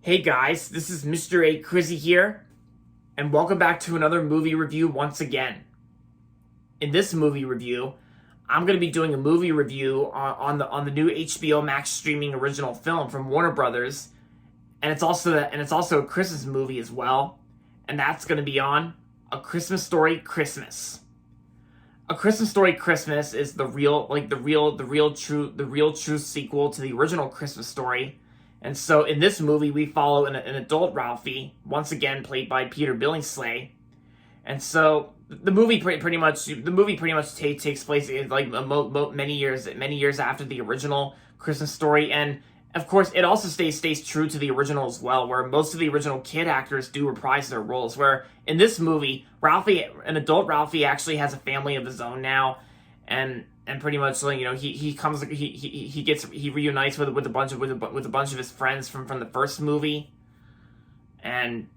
Hey guys, this is Mr. A. Crizzy here, and welcome back to another movie review once again. In this movie review, I'm going to be doing a movie review on the new HBO Max streaming original film from Warner Brothers, and it's also a Christmas movie as well, and that's going to be on A Christmas Story Christmas. A Christmas Story Christmas is the real true sequel to the original Christmas Story. And so in this movie, we follow an adult Ralphie, once again played by Peter Billingsley. And so the movie pretty much takes place in like many years after the original Christmas Story, and of course it also stays true to the original as well, where most of the original kid actors do reprise their roles. Where in this movie, an adult Ralphie actually has a family of his own now, and pretty much, like, you know, he reunites with a bunch of his friends from the first movie, and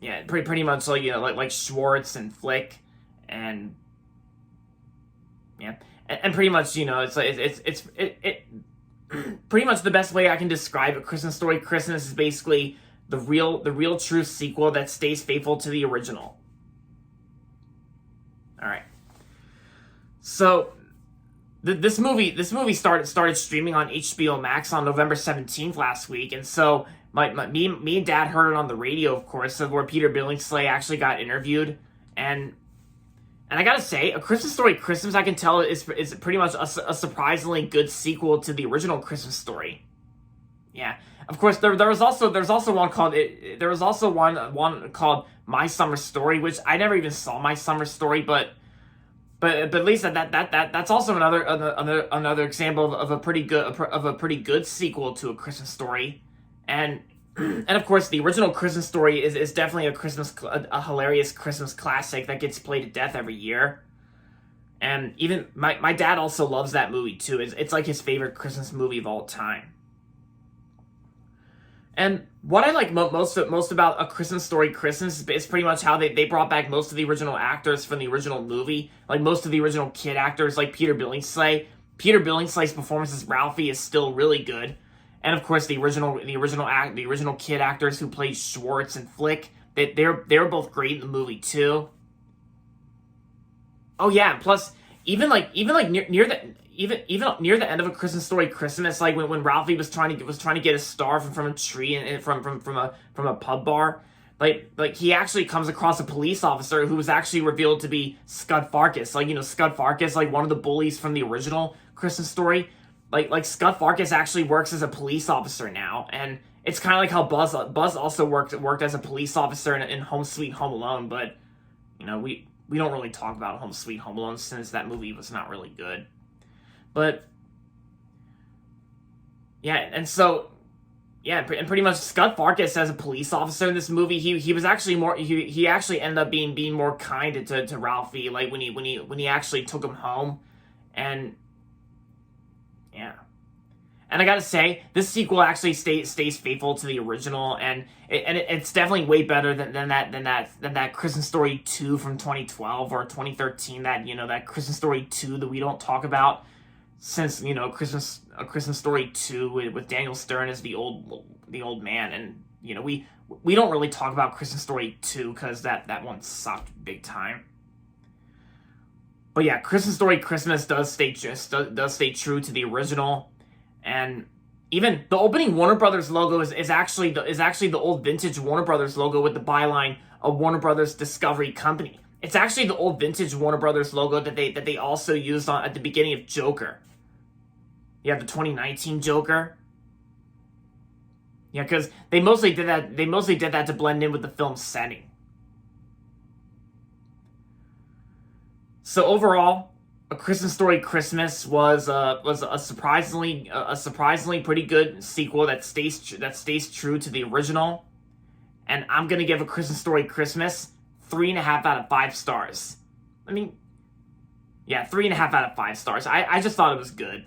yeah, pretty much, like, you know, like Schwartz and Flick, and yeah, and pretty much, you know, it's pretty much the best way I can describe A Christmas Story Christmas is basically the real true sequel that stays faithful to the original. All right. So, this movie started streaming on HBO Max on November 17th last week, and so me and Dad heard it on the radio, of course, where Peter Billingsley actually got interviewed, and I gotta say, A Christmas Story Christmas, I can tell, is pretty much a surprisingly good sequel to the original Christmas Story. Yeah, of course, there was also one called My Summer Story, which I never even saw My Summer Story, but at least that's also another example of a pretty good sequel to A Christmas Story, and of course the original Christmas Story is definitely a hilarious Christmas classic that gets played to death every year, and even my dad also loves that movie too. It's like his favorite Christmas movie of all time. And what I like most about A Christmas Story Christmas is pretty much how they brought back most of the original actors from the original movie, like most of the original kid actors, like Peter Billingsley. Peter Billingsley's performance as Ralphie is still really good, and of course the original kid actors who played Schwartz and Flick, they're both great in the movie too. Oh yeah, and plus even near the end of A Christmas Story Christmas, like when Ralphie was trying to get a star from a tree and from a pub bar, like he actually comes across a police officer who was actually revealed to be Scud Farkus. Like, you know, Scud Farkus, like one of the bullies from the original Christmas Story. Like Scud Farkus actually works as a police officer now, and it's kind of like how Buzz also worked as a police officer in Home Sweet Home Alone. But you know, we don't really talk about Home Sweet Home Alone since that movie was not really good. But yeah, and so yeah, and pretty much Scud Farkus as a police officer in this movie, he was actually he actually ended up being more kind to Ralphie, like when he actually took him home, and yeah. And I gotta say, this sequel actually stays faithful to the original, and it's definitely way better than that Christmas Story 2 from 2012 or 2013. That Christmas Story 2 that we don't talk about, since, you know, A Christmas Story 2 with Daniel Stern as the old man, and you know, we don't really talk about Christmas Story 2 because that one sucked big time. But yeah, Christmas Story Christmas does stay true to the original, and even the opening Warner Brothers logo is actually the old vintage Warner Brothers logo with the byline of Warner Brothers Discovery Company. It's actually the old vintage Warner Brothers logo that they also used at the beginning of Joker. Yeah, the 2019 Joker. Yeah, because they mostly did that to blend in with the film's setting. So overall, A Christmas Story Christmas was a surprisingly pretty good sequel that stays true to the original, and I'm gonna give A Christmas Story Christmas 3.5 out of 5 stars. I mean, yeah, 3.5 out of 5 stars. I just thought it was good.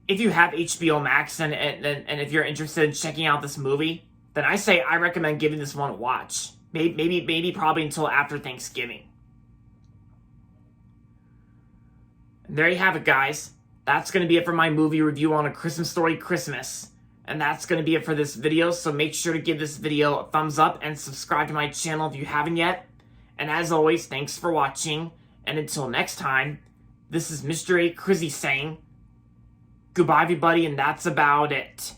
If you have HBO Max and if you're interested in checking out this movie, then I recommend giving this one a watch. Maybe probably until after Thanksgiving. And there you have it, guys. that's going to be it for my movie review on A Christmas Story Christmas. And that's going to be it for this video, so make sure to give this video a thumbs up and subscribe to my channel if you haven't yet. And as always, thanks for watching, and until next time, this is Mr. A. Crizzy saying, goodbye everybody, and that's about it.